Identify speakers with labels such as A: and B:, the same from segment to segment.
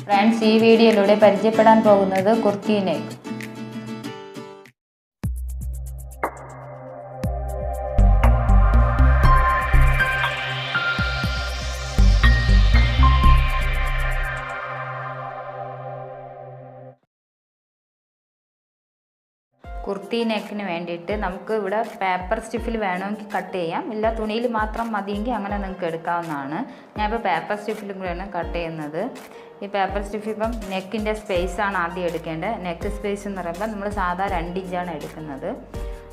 A: Friends, ഈ വീഡിയോയിലൂടെ പരിചയപ്പെടാൻ പോകുന്നത് കുർത്തി നെക്ക്. കുർത്തി നെക്കിന് വേണ്ടിയിട്ട് നമുക്ക് ഇവിടെ പേപ്പർ സ്റ്റിഫിൽ വേണമെങ്കിൽ കട്ട് ചെയ്യാം, ഇല്ല തുണിയിൽ മാത്രം മതിയെങ്കിൽ അങ്ങനെ നിങ്ങൾക്ക് എടുക്കാവുന്നതാണ്. ഞാനിപ്പോൾ പേപ്പർ സ്റ്റിഫിൽ കൂടെയാണ് കട്ട് ചെയ്യുന്നത്. ഈ പേപ്പർ സ്റ്റിഫ് ഇപ്പം നെക്കിൻ്റെ സ്പേസാണ് ആദ്യം എടുക്കേണ്ടത്. നെക്ക് സ്പേസ് എന്ന് പറയുമ്പോൾ നമ്മൾ സാധാ 2 ഇഞ്ചാണ് എടുക്കുന്നത്.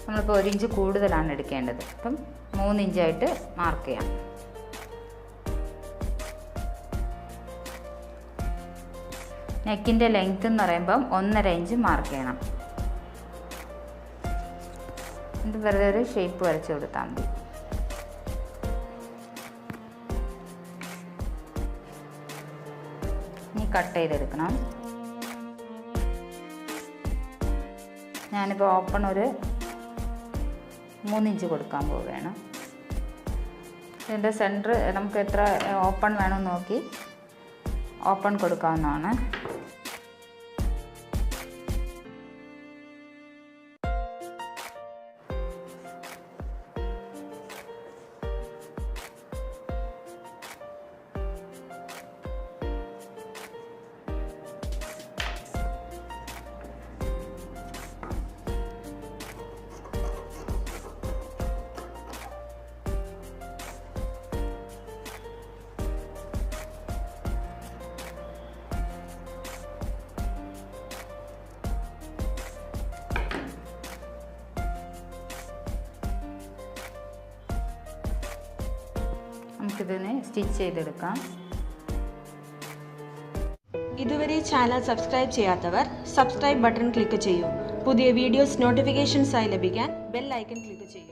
A: നമ്മളിപ്പോൾ 1 ഇഞ്ച് കൂടുതലാണ് എടുക്കേണ്ടത്. അപ്പം 3 ഇഞ്ചായിട്ട് മാർക്ക് ചെയ്യാം. നെക്കിൻ്റെ ലെങ്ത്ത് എന്ന് പറയുമ്പം 1.5 ഇഞ്ച് മാർക്ക് ചെയ്യണം. ഇത് വെറുതെ ഒരു ഷേപ്പ് വരച്ച് കൊടുത്താൽ മതി. ഇനി കട്ട് ചെയ്തെടുക്കണം. ഞാനിപ്പോൾ ഓപ്പൺ ഒരു 3 ഇഞ്ച് കൊടുക്കാൻ പോവുകയാണ്. ഇതിൻ്റെ സെൻറ്റർ നമുക്ക് എത്ര ഓപ്പൺ വേണമെന്ന് നോക്കി ഓപ്പൺ കൊടുക്കാവുന്നതാണ്. നമുക്കിതിനെ സ്റ്റിച്ച് ചെയ്തെടുക്കാം.
B: ഇതുവരെ ചാനൽ സബ്സ്ക്രൈബ് ചെയ്യാത്തവർ സബ്സ്ക്രൈബ് ബട്ടൺ ക്ലിക്ക് ചെയ്യൂ. പുതിയ വീഡിയോസ് നോട്ടിഫിക്കേഷൻസായി ലഭിക്കാൻ ബെൽ ഐക്കൺ ക്ലിക്ക് ചെയ്യൂ.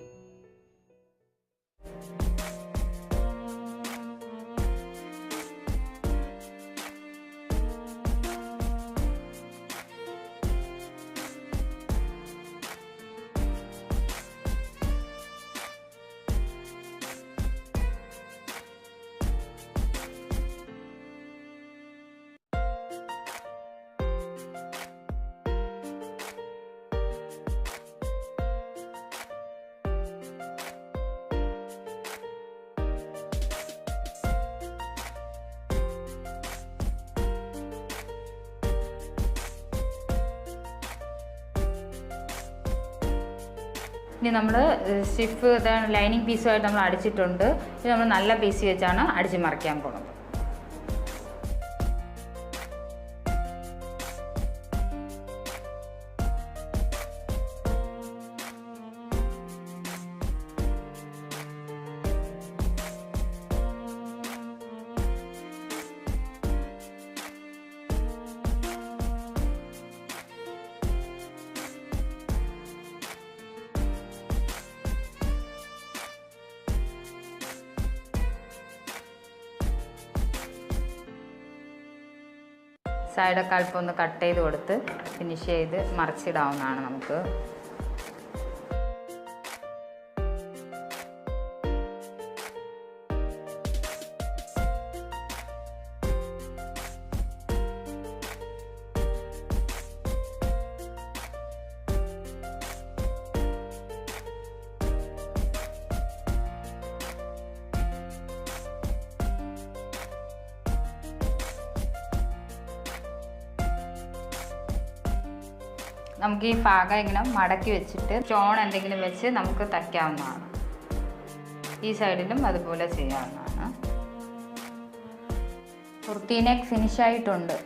A: ഇനി നമ്മൾ സ്റ്റിഫ് ലൈനിങ് പീസുമായിട്ട് നമ്മൾ അടിച്ചിട്ടുണ്ട്. ഇത് നമ്മൾ നല്ല പീസ് വെച്ചാണ് അടിച്ച് മറിക്കാൻ പോകുന്നത്. സൈഡൊക്കെ അല്പം ഒന്ന് കട്ട് ചെയ്ത് കൊടുത്ത് ഫിനിഷ് ചെയ്ത് മറിച്ചിടാവുന്നതാണ് നമുക്ക്. നമുക്ക് ഈ ഭാഗം ഇങ്ങനെ മടക്കി വെച്ചിട്ട് സ്റ്റോൺ എന്തെങ്കിലും വെച്ച് നമുക്ക് തയ്ക്കാവുന്നതാണ്. ഈ സൈഡിലും അതുപോലെ ചെയ്യാവുന്നതാണ്. കുർത്തി നെക്ക് ഫിനിഷ് ആയിട്ടുണ്ട്.